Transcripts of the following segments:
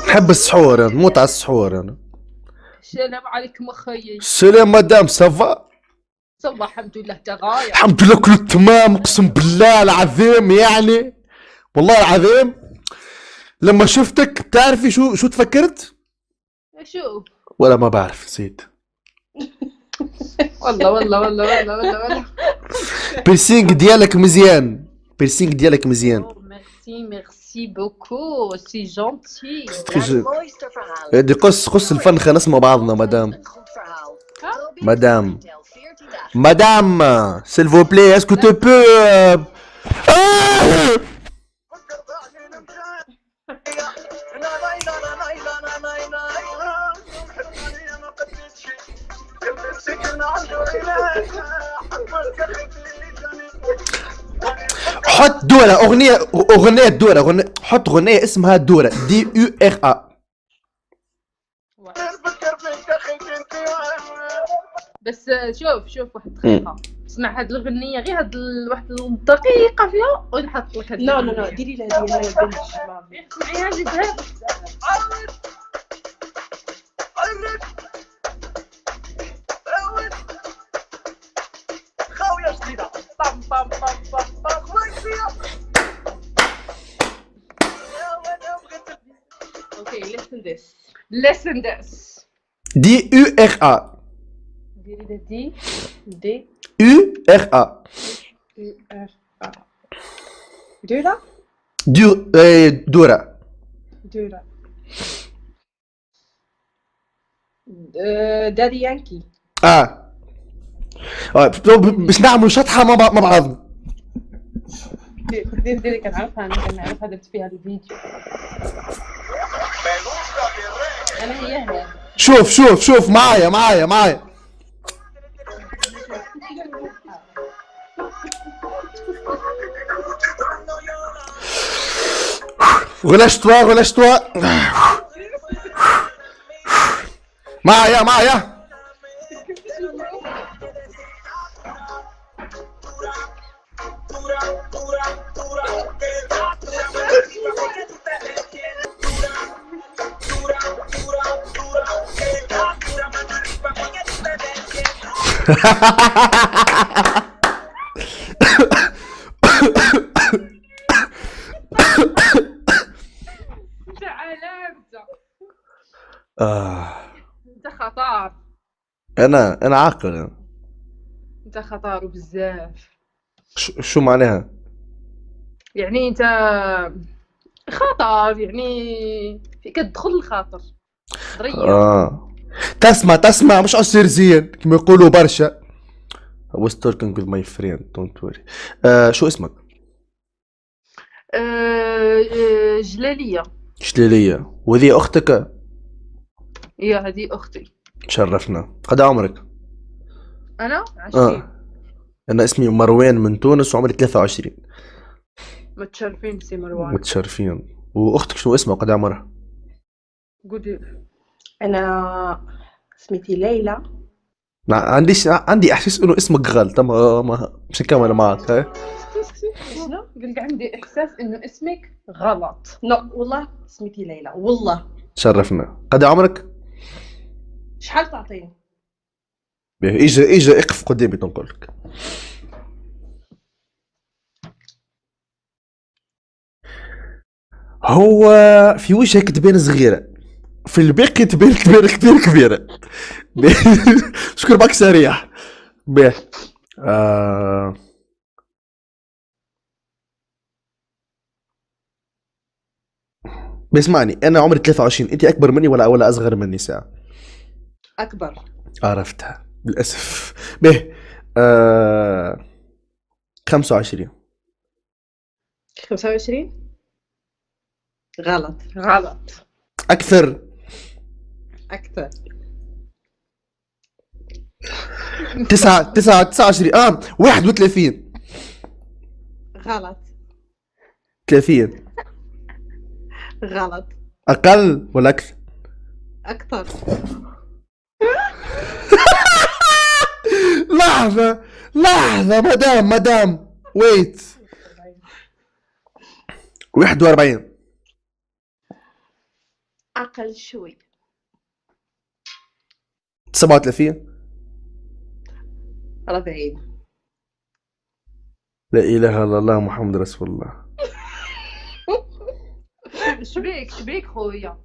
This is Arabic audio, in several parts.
نحب السحور، انا نموت على السحور انا. السلام عليكم اخويا. السلام مدام، سافا؟ صباح الحمد لله تغاير. الحمد لله كله تمام، اقسم بالله العظيم يعني، والله العظيم لما شفتك بتعرفي شو تفكرت؟ شوف ولا ما بعرف، نسيت. والله بيرسينج ديالك مزيان، بيرسينج ديالك مزيان. ميرسي بوكو، سي جونتي. هادي قص الفنخة نسمع بعضنا مدام. مدام s'il vous plaît, est-ce que tu peux حط دورة، أغنية دورة، حط أغنية اسمها دورة DURA. بس شوف واحد دقيقة، اسمع هاد الأغنية غير هاد واحد الدقيقة فيها ونحط لك هاد. لا ديري لها ديال ما يبانش. اسمعي هادي بها. خاوية جديدة. بام بام بام بام بام. Okay, listen this. DURA. ديري ده دي URA. دورة دورة. دادي يانكي. باش نعملوا شطحة مع بعض. ديري كنعرفها، انا كنعرفها، درت فيها الفيديو. انا هي شوف معايا. relâche-toi. معايا. انت خطار. انا عاقل. انت خطار بزاف. شو معناها؟ يعني انت خطر، يعني فيك تدخل الخاطر. تسمع مش عصير زين كما يقولوا برشا. I was talking with my friend, don't worry. شو اسمك؟ جلالية. وذي أختك؟ يا هذه أختي. تشرفنا. قد عمرك؟ أنا 20. أنا اسمي مروان من تونس وعمري 23. متشرفين سي مروان. متشرفين. وأختك شنو اسمها وقد عمرها؟ قولي. أنا سميتي ليلى. عندي إحساس إنه اسمك غلط، مش نكمل معك. شنو؟ قلت عندي إحساس إنه اسمك غلط. لا والله سميتي ليلى والله. تشرفنا. قد عمرك؟ شحال تعطيني؟ إجا اقف قدامي تنقولك. هو في وجهك تبان صغيرة، في الباقي تبان كبيرة. شكرا باك سريع. باه بسمعني، انا عمري 23، انت اكبر مني ولا اصغر مني ساعة؟ اكبر. عرفتها للاسف. باه 25. 25 غلط. اكثر. 29. 31. غلط. 30. غلط. اقل ولا اكثر؟ اكثر. لحظة مدام ويت. 41. أقل شوي. 37. 40. لا اله الا الله محمد رسول الله. شبيك خويا؟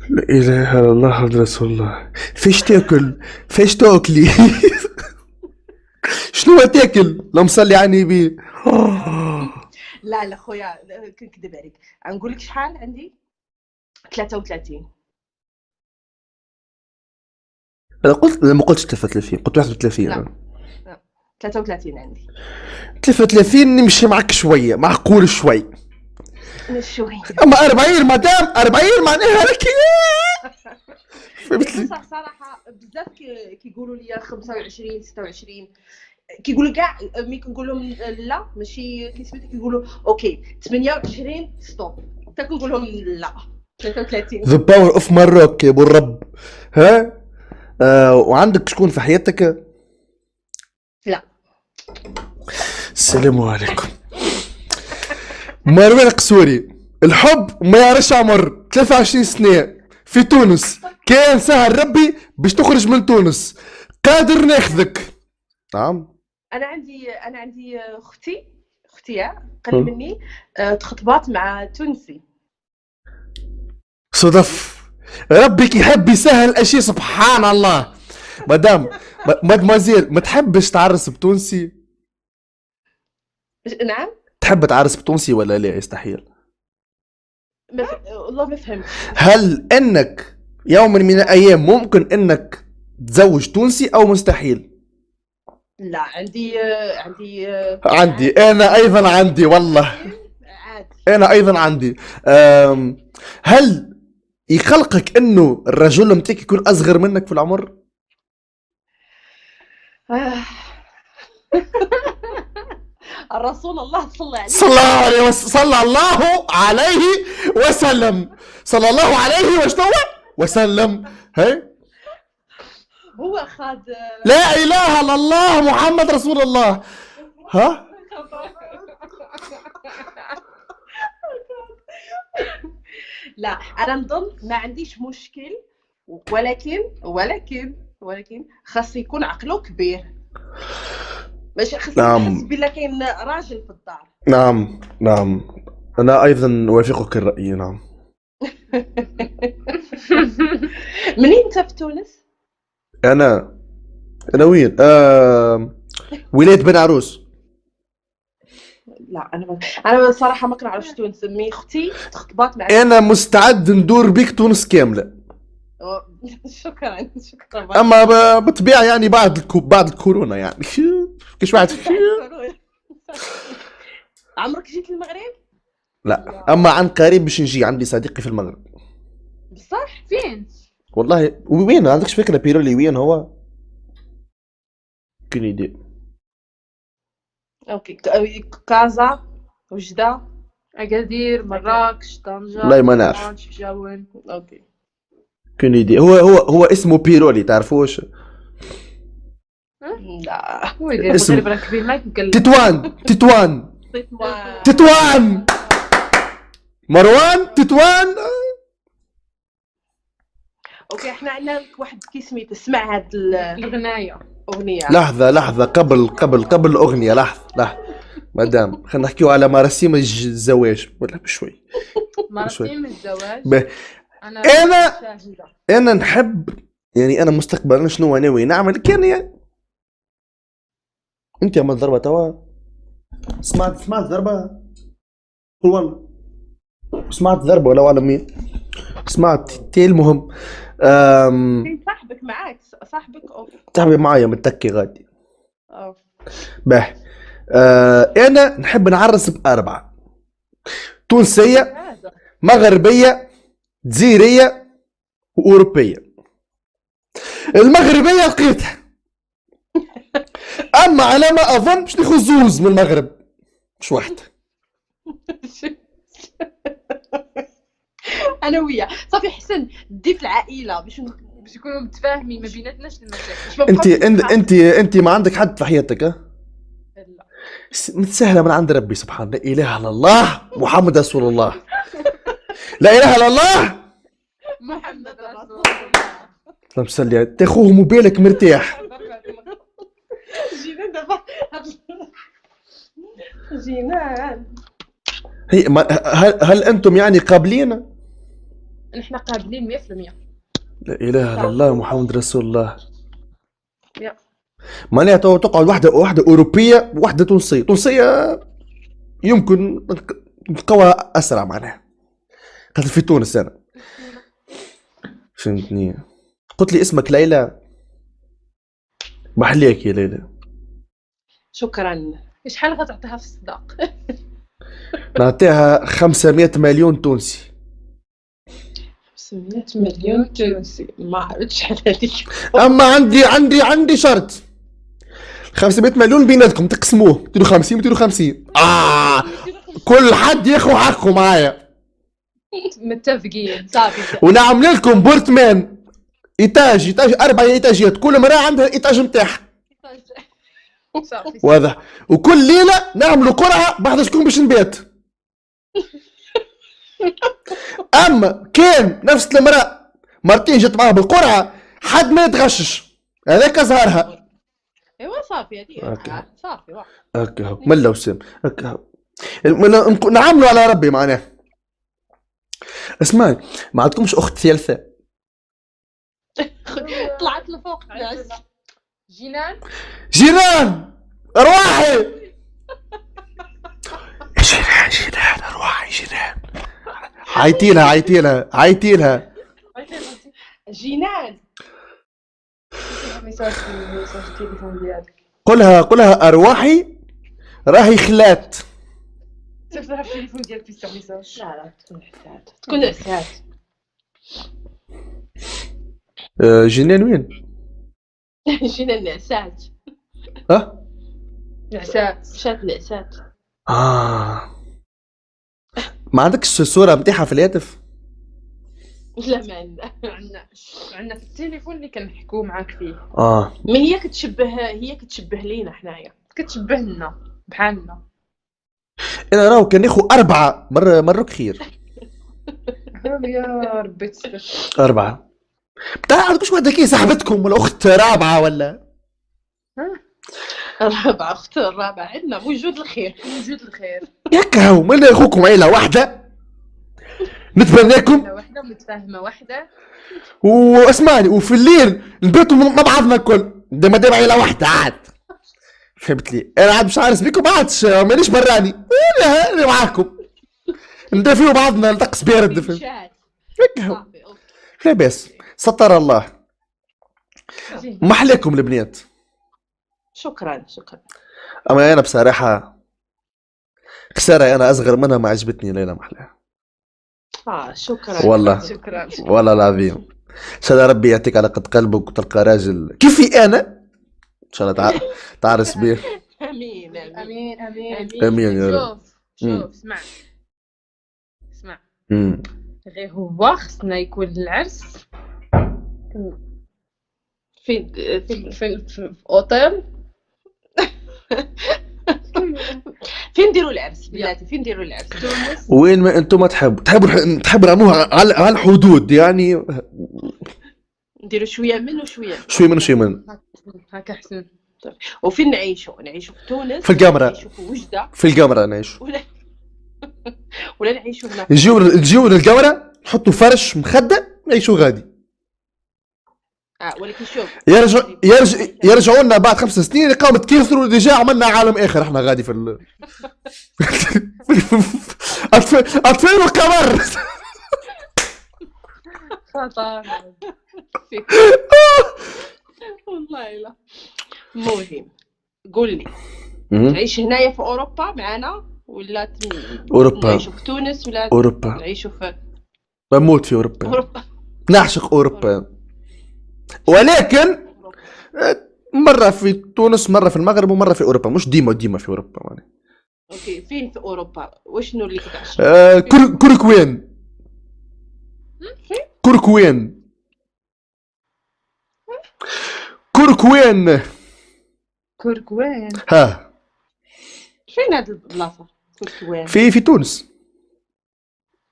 لا اله الا الله محمد رسول الله. فيش تاكل؟ فيش تاكلي؟ شنو تاكل؟ اللهم صلي على النبي. لا خويا كنكذب عليك، نقول لك شحال عندي. 33. انا قلت ما قلتش 33، قلت 31. لا. 33 عندي. 33 نمشي معك شويه، معقول شوي. شوي. اما 40 مدام 40 معناها لك فهمت لي. بصح صراحه بزاف كيقولوا لي 25 26، كيقولوا كاع ملي كنقول لهم لا ماشي كيسميتو، كيقولوا اوكي 28 ستوب، حتى كنقول لهم لا 33. ذا باور اوف ماروك يا ابو الرب. ها وعندك شكون في حياتك؟ لا. السلام عليكم. مروان قسوري، الحب ما يعرفش عمر. 23 سنة في تونس، كان سهل ربي باش تخرج من تونس، قادر ناخذك. نعم. انا عندي اختي قل مني تخطبات مع تونسي. صدف ربي كيحب يسهل الاشياء سبحان الله. مادموزيل ما تحبش تعرس بتونسي؟ نعم. تحب تعرس بتونسي ولا لا؟ يستحيل. والله ما فهمت. هل انك يوم من الايام ممكن انك تزوج تونسي او مستحيل؟ لا عندي انا ايضا عندي والله. عادي. انا ايضا عندي. هل يخلقك انه الرجل متاعك يكون اصغر منك في العمر؟ الرسول الله صلى عليه صلى الله عليه وسلم. صلى الله عليه وسلم. هي هو خاد. لا اله الا الله محمد رسول الله. ها لا انا نظن ما عنديش مشكل، ولكن خاص يكون عقله كبير، ماشي خاص يحس بلا كاين راجل في الدار. نعم انا ايضا اوافقك الراي. نعم. منين انت في تونس؟ انا وين؟ ولاية بن عروس. لا انا صراحه ما كنعرفش تونس. مي اختي تخطبات مع انا مستعد ندور بيك تونس كامله. شكرا. اما بالطبيعه يعني بعد الكورونا يعني كاش واحد. عمرك جيت للمغرب؟ لا اما عن قريب باش نجي، عندي صديقي في المغرب. بصح فين؟ والله وين؟ ما عندكش فكره بيرولي وين هو؟ كل ايدي. اوكي كازا، وجده، اكادير، مراكش، طنجة. والله ما نعرف. جاون. اوكي كل ايدي. هو اسمه بيرولي، تعرفوش؟ لا اسم كبير ما يمكن. تطوان مروان تطوان. اوكي احنا عندنا لك واحد كيسميت اسمع هاد الغنايه. اغنيه. لحظه قبل الاغنيه. لحظه مدام، خلينا نحكيو على مراسيم الزواج ولا بشوي. مراسيم الزواج. انا نحب يعني انا مستقبلا شنو ناوي نعمل كان يعني. انت عملت ضربه توا؟ سمعت ضربه؟ قول والله سمعت ضربه ولا على مين؟ سمعت تي. المهم صاحبك معاك؟ صاحبك صاحبي معايا متكي غادي. باهي. انا نحب نعرس باربعه: تونسيه، مغربيه، جزيريه، واوروبيه. المغربيه لقيتها، اما على ما اظن باش ناخذ زوز من المغرب مش واحده. انا وياه صافي حسن دي في العائله باش يكونوا متفاهمين ما بيناتناش المشاكل. انت ما عندك حد في حياتك؟ لا متسهله من عند ربي سبحان. لا اله الا الله محمد رسول الله. لا اله الا الله. محمد رسول اللهم صل على تاخوه موبايلك مرتاح. جينا دابا جينا. هي هل انتم يعني قابلين؟ نحن قابلين 100%. لا اله الا الله محمد رسول الله. يا معناها تقعد واحده اوروبيه وواحده تونسيه يمكن نلقاوها اسرع معناها، خاطر في تونس انا. فهمتني؟ قلت لي اسمك ليلى، محليك يا ليلى. شكرا. شحال غتعطيها في الصداق؟ نعطيها 500 مليون تونسي. 500 مليون تونسي ما عرفتش شحال هذيك. اما عندي شرط. 500 مليون بيناتكم تقسموه 250 250. كل حد ياخذ حقه معايا. متفقين صافي. ونعمل لكم بورتمان ايتاج 4 ايتاجات، كل مرة عندها الايتاج نتاعها. صافي واضح. وكل ليلة نعملوا قرعة بعد شكون باش نبات. اما كان نفس المرأة مرتين جت معاها بالقرعة حد ما يتغشش، هذاك زهرها. ايوا صافي أوكي. هذيك صافي واحد. هكا هو ملا وسام هكا هو. نعملوا على ربي معناه. اسمعي، ما عندكمش اخت ثالثة؟ طلعت لفوق ناس. جنان ارواحي. جنان ارواحي جنان. عيطي لها. جنان ميساج التليفون ديالك. قولها ارواحي راهي خلات. تفتح التليفون ديالك في ميساج. لا تكون حسات تكون عسات. جنان وين؟ جينا النعسات. ها؟ نعسات. مشات النعسات. ما عندكش صورة متاحة في الهاتف؟ لا ما عندنا. عندنا في التليفون اللي كنحكوا معاك فيه. من هي كتشبه لينا حنايا. كتشبه لنا بحالنا. انا راهو كان ناخو 4 مرة خير. يا ربي تستر. 4 بتاع عندكش واحدة كي صاحبتكم ولا اخت رابعة ولا؟ الرابعة اخت الرابعة عندنا موجود الخير. موجود الخير. ياك هاو مالا اخوكم عيلة واحدة نتبناكم واحدة متفاهمة واحدة. واسمعني، وفي الليل نباتوا مع بعضنا الكل ما دام عيلة واحدة عاد. فهمت لي؟ انا عاد مش عارف بيكم، ما عادش مانيش براني انا معاكم ندافعوا بعضنا الطقس بارد. فهمت؟ ياك هاو لا باس، ستر الله. ما احلاكم البنات. شكرا. اما انا بصراحة خسارة انا اصغر منها ما عجبتني ليلى محلاها. شكرا والله شكرا. والله العظيم. ان شاء الله ربي يعطيك على قد قلبك وتلقى راجل كيفي انا ان شاء الله تعرس بيه. امين امين امين يا رب. شوف اسمع غير هو خصنا يكون العرس في اوتيل. فين نديروا العرس بلاتي؟ فين نديروا العرس؟ تونس. وين ما انتم تحبوا نعملوها على الحدود يعني. نديروا شويه من وشويه شويه من هكا احسن. وفين نعيشوا في تونس؟ في القمرة. نعيشوا في وجده. في القمرة نعيشوا ولا نعيشوا هنا. نجيو للقمرة نحطوا فرش مخدة نعيشوا غادي. ولكن شوف يرجعوا لنا بعد 5 سنين يلقاو متكاثروا ديجا عملنا عالم اخر احنا غادي في اطفال القمر. خطر والله لا. المهم قول لي تعيش هنايا في اوروبا معنا ولا اوروبا؟ نعيشوا في تونس ولا اوروبا؟ نعيشوا في بموت في اوروبا. نعشق اوروبا، ولكن مرة في تونس مرة في المغرب ومرة في اوروبا، مش ديما في اوروبا يعني. اوكي فين في اوروبا؟ وشنو اللي كتعشق؟ كوركوين. ها فين هاد البلاصه كوركوين؟ في تونس.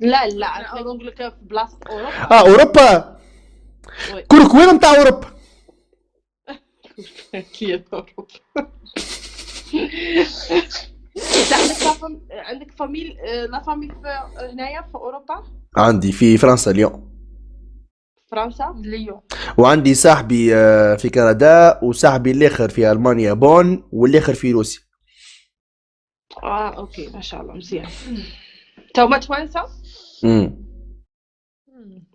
لا لا انا نقول لك في بلاصه اوروبا. اوروبا. وي. كلك وين نتاع اوروبا؟ اكيد اوروبا. انت عندك فاميل لا فاميل هنايا في اوروبا؟ عندي في فرنسا اليوم، فرنسا؟ ليون. وعندي صاحبي في كندا، وصاحبي الاخر في المانيا بون، والاخر في روسيا. اوكي ما شاء الله مزيان. توما توانسه؟ امم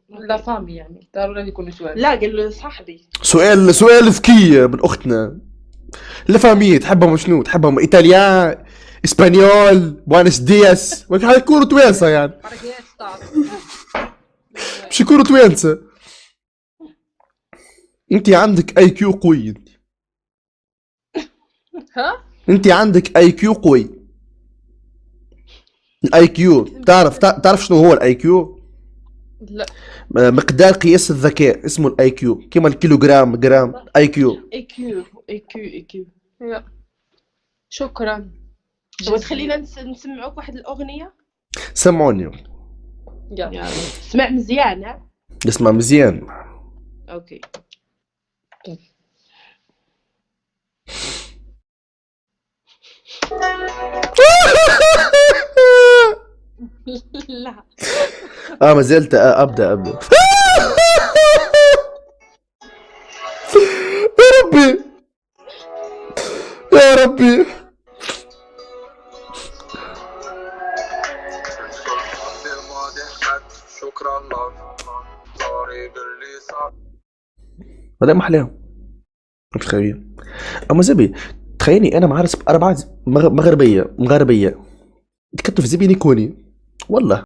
لا فامي يعني ضروري يكونوا شوال. لا قال له صاحبي. سؤال ذكي من اختنا. لا فامي تحبهم شنو؟ تحبهم ايطاليان، اسبانيول، بوانس دياس، ولا يكونوا توانسه يعني؟ حركات تعرف. مش يكونوا توانسه. انت عندك اي كيو قوي. ها؟ انت عندك اي كيو قوي. الاي كيو تعرف شنو هو الاي كيو؟ لا. مقدار قياس الذكاء اسمه الاي كيو، كيما الكيلوغرام جرام اي كيو. اي كيو. لا. شكرا. وتخلينا نسمعوك واحد الاغنيه. سمعوني. يلا. سمع مزيان ها. اسمع مزيان. اوكي. لا ما زلت ابدا. يا ربي يا ربي. شكرا لك طريق اللي صار. هذا ما احلاهم. مش خبير. اما زبي تخيلني انا معرس 4 مغربيه تكتب في زبيني كوني والله.